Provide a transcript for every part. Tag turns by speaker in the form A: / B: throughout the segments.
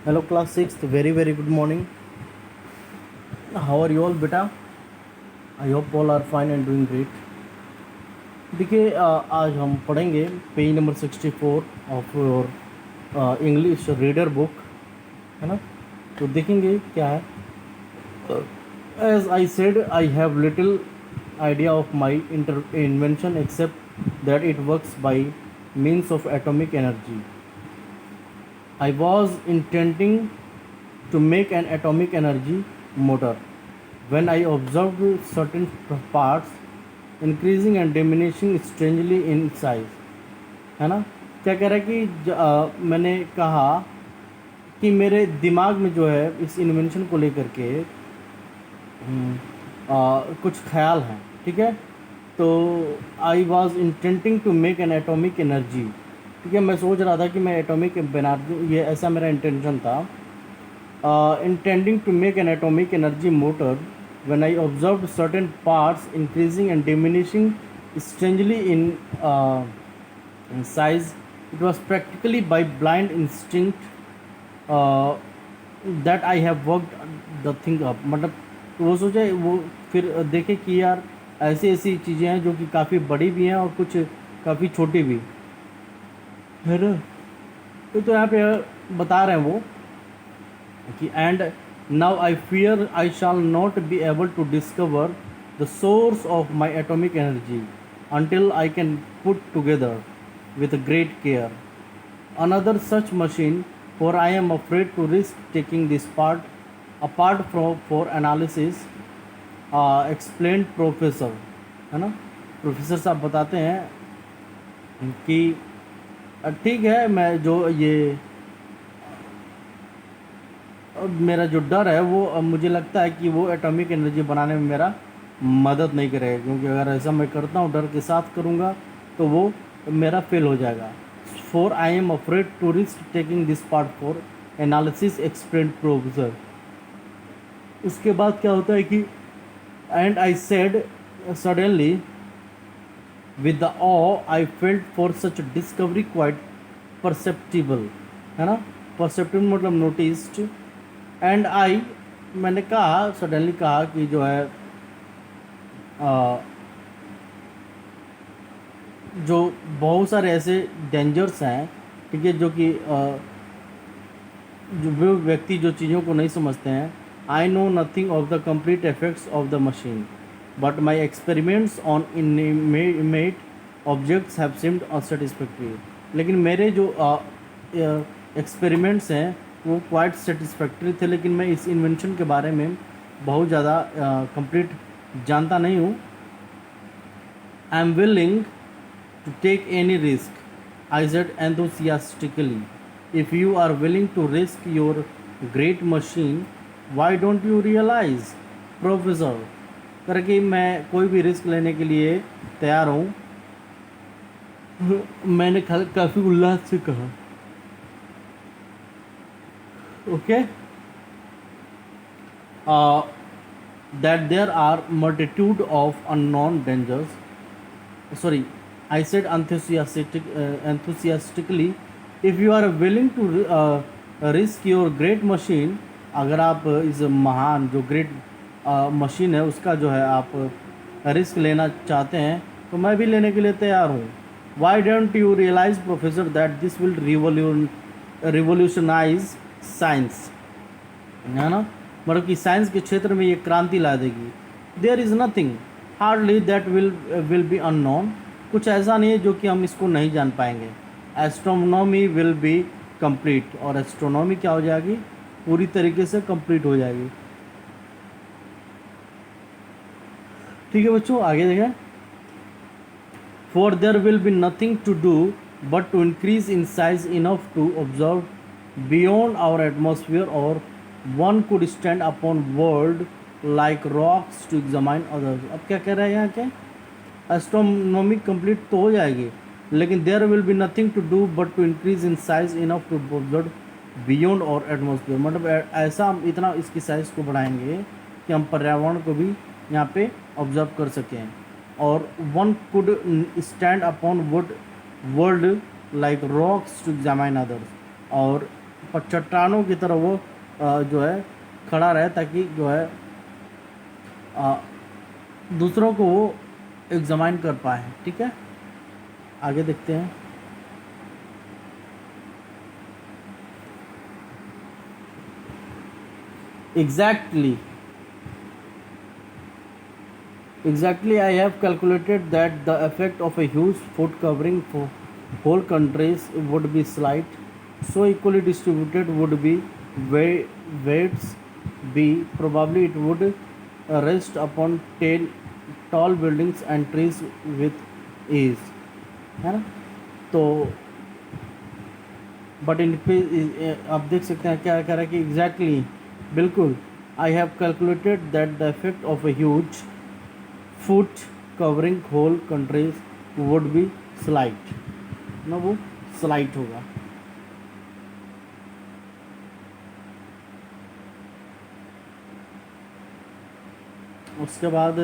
A: Hello class 6th, very good morning. How are you all beta? I hope all are fine and doing great. देखिए आज हम पढ़ेंगे page number 64 of your English reader book, है ना। तो देखेंगे क्या है। As I said I have little idea of my invention except that it works by means of atomic energy. I was intending to make an atomic energy motor when I observed certain parts increasing and diminishing strangely in size, है ना। क्या कह रहा है कि मैंने कहा कि मेरे दिमाग में जो है इस इन्वेंशन को लेकर के कुछ ख्याल हैं, ठीक है। तो I was intending to make an atomic energy, ठीक है। मैं सोच रहा था कि मैं एटॉमिक एनर्जी, ये ऐसा मेरा इंटेंशन था। Intending to make an atomic energy motor when I observed certain parts increasing and diminishing strangely in size. It was practically by blind instinct that I have worked the thing up. मतलब वो सोचे, वो फिर देखे कि यार ऐसी ऐसी चीज़ें हैं जो कि काफ़ी बड़ी भी हैं और कुछ काफ़ी छोटी भी, है ना। तो यहाँ पे बता रहे हैं वो कि and now I fear I shall not be able to discover the source of my atomic energy until I can put together with great care another such machine, for I am afraid to risk taking this part apart from for analysis, explained professor, है ना। Professor साहब बताते हैं कि ठीक है, मैं जो ये मेरा जो डर है वो मुझे लगता है कि वो एटॉमिक एनर्जी बनाने में मेरा मदद नहीं करेगा, क्योंकि अगर ऐसा मैं करता हूँ, डर के साथ करूँगा, तो वो मेरा फेल हो जाएगा। For I am afraid to risk taking this part for analysis, explain professor. उसके बाद क्या होता है कि and I said suddenly with the awe I felt for such discovery quite perceptible, है ना। परसेप्टिबल मतलब नोटिस्ड। एंड आई, मैंने कहा, सडनली कहा कि जो है जो बहुत सारे ऐसे डेंजर्स हैं, ठीक है, जो कि जो वो व्यक्ति जो चीज़ों को नहीं समझते हैं। I know nothing of the complete effects of the machine but my experiments on inmate objects have seemed unsatisfactory. लेकिन मेरे जो एक्सपेरिमेंट्स हैं वो क्वाइट सेटिस्फैक्ट्री थे, लेकिन मैं इस इन्वेंशन के बारे में बहुत ज़्यादा कंप्लीट जानता नहीं हूँ। I am willing to take any risk, I said enthusiastically. If you are willing to risk your great machine why don't you realise professor, करके मैं कोई भी रिस्क लेने के लिए तैयार हूँ। मैंने काफ़ी उल्लास से कहा, okay, that there are multitude of unknown dangers. Sorry, I said enthusiastically, if you are willing to risk your great machine, अगर आप इस महान जो ग्रेट मशीन है उसका जो है आप रिस्क लेना चाहते हैं, तो मैं भी लेने के लिए तैयार हूँ। Why don't you realize professor that this will revolutionize science, है ना। मतलब कि साइंस के क्षेत्र में ये क्रांति ला देगी। There is nothing hardly that will be unknown, कुछ ऐसा नहीं है जो कि हम इसको नहीं जान पाएंगे। एस्ट्रोनॉमी विल बी कंप्लीट, और एस्ट्रोनॉमी क्या हो जाएगी, पूरी तरीके से कंप्लीट हो जाएगी। ठीक है बच्चों, आगे देखें। For there will be nothing to do but to increase in size enough to observe beyond our atmosphere, or one could stand upon world like rocks to examine others। अब क्या कह रहा है यहाँ के, एस्ट्रोनॉमी कंप्लीट तो हो जाएगी, लेकिन there will be nothing to do but to increase in size enough to observe beyond our atmosphere. मतलब ऐसा हम इतना इसकी साइज को बढ़ाएंगे कि हम पर्यावरण को भी यहाँ पे ऑब्जर्व कर सकें। और one could stand upon world like rocks to examine others, और पर चट्टानों की तरह वो जो है खड़ा रहे, ताकि जो है अ, दूसरों को वो एग्जामाइन कर पाए। ठीक है, आगे देखते हैं। Exactly I have calculated that the effect of a huge food covering for whole countries would be slight, so equally distributed would be weights be. Probably it would rest upon tall buildings and trees with ease, है ना। तो but in पे आप देख सकते हैं क्या कह रहा है कि एग्जैक्टली बिल्कुल, I have calculated that the effect of a huge flood covering whole countries would be slight ना, वो स्लाइट होगा। उसके बाद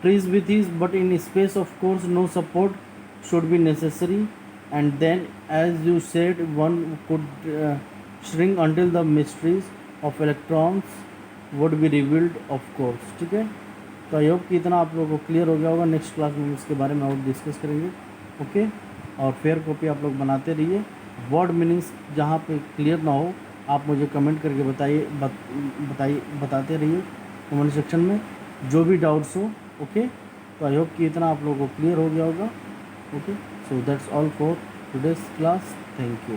A: trees with ease, but in space of course no support should be necessary, and then as you said one could shrink until the mysteries of electrons would be revealed of course। ठीक है, तो I hope कि इतना आप लोगों को clear हो गया होगा। नेक्स्ट क्लास में इसके बारे में और डिस्कस करेंगे। ओके, और फेयर कॉपी आप लोग बनाते रहिए। वर्ड मीनिंग्स जहाँ पे क्लियर ना हो आप मुझे कमेंट करके बताते रहिए कमेंट सेक्शन में, जो भी डाउट्स हो। ओके, तो आई होप कि इतना आप लोगों को क्लियर हो गया होगा। Okay, so that's all for today's class. Thank you.